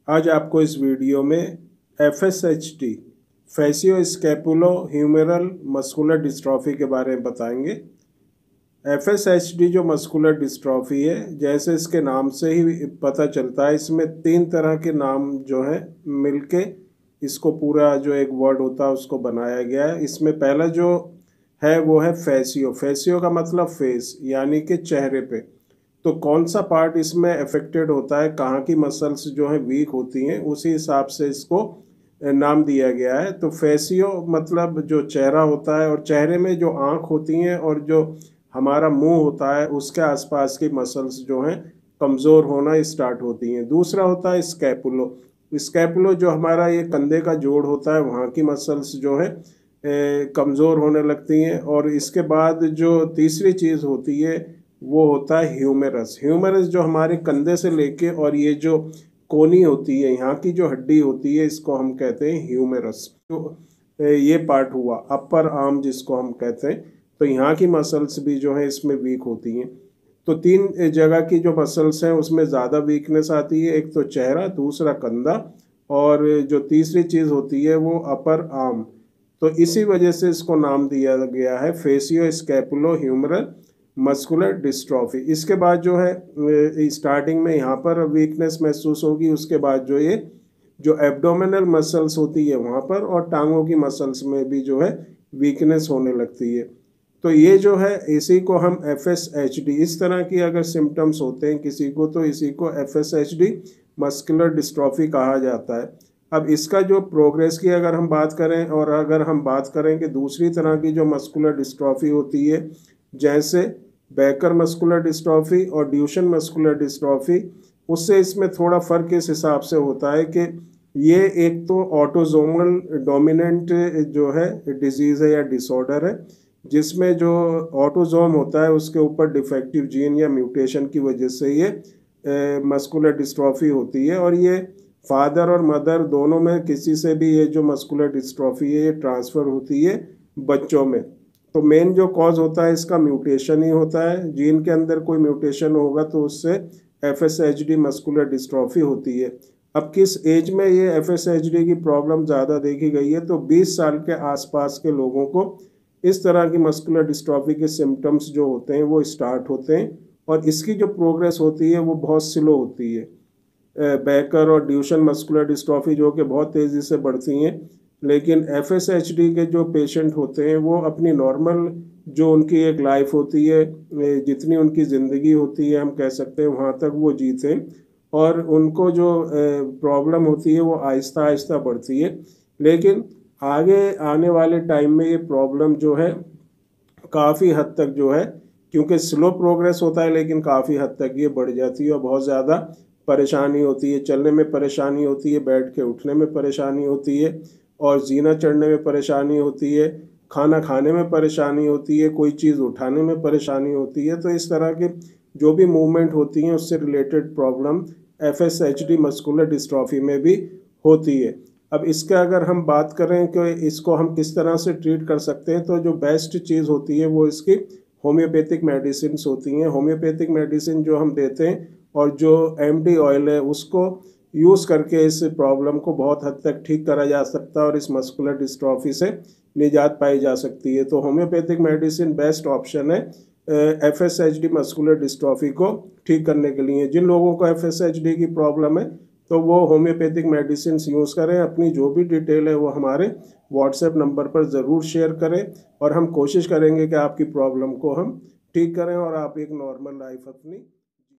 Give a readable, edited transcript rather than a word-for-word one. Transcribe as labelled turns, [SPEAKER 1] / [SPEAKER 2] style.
[SPEAKER 1] आज आपको इस वीडियो में FSHD फेसियो ह्यूमेरल मस्कुलर डिस्ट्रॉफी के बारे में बताएंगे। FSHD जो मस्कुलर डिस्ट्रॉफी है, जैसे इसके नाम से ही पता चलता है, इसमें 3 तरह के नाम जो है मिलके इसको पूरा जो एक वर्ड होता है उसको बनाया गया है। इसमें पहला जो है वो है फेसियो। फेसियो का मतलब फेस, यानी कि चेहरे पे। तो कौन सा पार्ट इसमें अफेक्टेड होता है, कहाँ की मसल्स जो है वीक होती हैं, उसी हिसाब से इसको नाम दिया गया है। तो फेसियो मतलब जो चेहरा होता है, और चेहरे में जो आँख होती हैं और जो हमारा मुंह होता है उसके आसपास की मसल्स जो हैं कमज़ोर होना स्टार्ट होती हैं। दूसरा होता है स्कैपुलो। स्कैपुलो जो हमारा ये कंधे का जोड़ होता है, वहाँ की मसल्स जो है कमज़ोर होने लगती हैं। और इसके बाद जो तीसरी चीज़ होती है वो होता है ह्यूमेरस। ह्यूमेरस जो हमारे कंधे से लेके और ये जो कोनी होती है, यहाँ की जो हड्डी होती है, इसको हम कहते हैं ह्यूमेरस। तो ये पार्ट हुआ अपर आर्म जिसको हम कहते हैं। तो यहाँ की मसल्स भी जो है इसमें वीक होती हैं। तो 3 जगह की जो मसल्स हैं उसमें ज़्यादा वीकनेस आती है। एक तो चेहरा, दूसरा कंधा, और जो तीसरी चीज़ होती है वो अपर आर्म। तो इसी वजह से इसको नाम दिया गया है फेसियो स्कैपुलो ह्यूमरल मस्कुलर डिस्ट्रॉफी। इसके बाद जो है स्टार्टिंग में यहाँ पर वीकनेस महसूस होगी, उसके बाद जो ये जो एब्डोमिनल मसल्स होती है वहाँ पर, और टांगों की मसल्स में भी जो है वीकनेस होने लगती है। तो ये जो है इसी को हम FSHD, इस तरह की अगर सिम्टम्स होते हैं किसी को तो इसी को FSHD मस्कुलर डिस्ट्रॉफी कहा जाता है। अब इसका जो प्रोग्रेस की अगर हम बात करें, और अगर हम बात करें कि दूसरी तरह की जो मस्कुलर डिस्ट्रॉफी होती है, जैसे बेकर मस्कुलर डिस्ट्रॉफी और ड्यूशन मस्कुलर डिस्ट्रॉफी, उससे इसमें थोड़ा फ़र्क इस हिसाब से होता है कि ये एक तो ऑटोजोमल डोमिनेंट जो है डिजीज़ है या डिसऑर्डर है, जिसमें जो ऑटोजोम होता है उसके ऊपर डिफेक्टिव जीन या म्यूटेशन की वजह से ये मस्कुलर डिस्ट्रॉफी होती है। और ये फादर और मदर दोनों में किसी से भी ये जो मस्कुलर डिस्ट्रॉफी है ये ट्रांसफ़र होती है बच्चों में। तो मेन जो कॉज होता है इसका म्यूटेशन ही होता है। जीन के अंदर कोई म्यूटेशन होगा तो उससे FSHD मस्कुलर डिस्ट्रॉफी होती है। अब किस एज में ये FSHD की प्रॉब्लम ज़्यादा देखी गई है, तो 20 साल के आसपास के लोगों को इस तरह की मस्कुलर डिस्ट्रॉफी के सिम्टम्स जो होते हैं वो स्टार्ट होते हैं, और इसकी जो प्रोग्रेस होती है वो बहुत स्लो होती है। बेकर और ड्यूशन मस्कुलर डिस्ट्रॉफी जो कि बहुत तेज़ी से बढ़ती हैं, लेकिन FSHD के जो पेशेंट होते हैं वो अपनी नॉर्मल जो उनकी एक लाइफ होती है, जितनी उनकी ज़िंदगी होती है हम कह सकते हैं वहाँ तक वो जीते हैं, और उनको जो प्रॉब्लम होती है वो आहिस्ता आहिस्ता बढ़ती है। लेकिन आगे आने वाले टाइम में ये प्रॉब्लम जो है काफ़ी हद तक जो है, क्योंकि स्लो प्रोग्रेस होता है लेकिन काफ़ी हद तक ये बढ़ जाती है, और बहुत ज़्यादा परेशानी होती है। चलने में परेशानी होती है, बैठ के उठने में परेशानी होती है, और जीना चढ़ने में परेशानी होती है, खाना खाने में परेशानी होती है, कोई चीज़ उठाने में परेशानी होती है। तो इस तरह के जो भी मूवमेंट होती हैं उससे related problem FSHD muscular dystrophy में भी होती है। अब इसका अगर हम बात करें कि इसको हम किस तरह से ट्रीट कर सकते हैं, तो जो बेस्ट चीज़ होती है वो इसकी होम्योपैथिक मेडिसिन होती हैं। होम्योपैथिक मेडिसिन जो हम देते हैं, और जो MD ऑयल है उसको यूज़ करके इस प्रॉब्लम को बहुत हद तक ठीक करा जा सकता है, और इस मस्कुलर डिस्ट्रॉफी से निजात पाई जा सकती है। तो होम्योपैथिक मेडिसिन बेस्ट ऑप्शन है FSHD मस्कुलर डिस्ट्रॉफी को ठीक करने के लिए। जिन लोगों को FSHD की प्रॉब्लम है तो वो होम्योपैथिक मेडिसिन यूज़ करें। अपनी जो भी डिटेल है वो हमारे WhatsApp नंबर पर ज़रूर शेयर करें, और हम कोशिश करेंगे कि आपकी प्रॉब्लम को हम ठीक करें और आप एक नॉर्मल लाइफ अपनी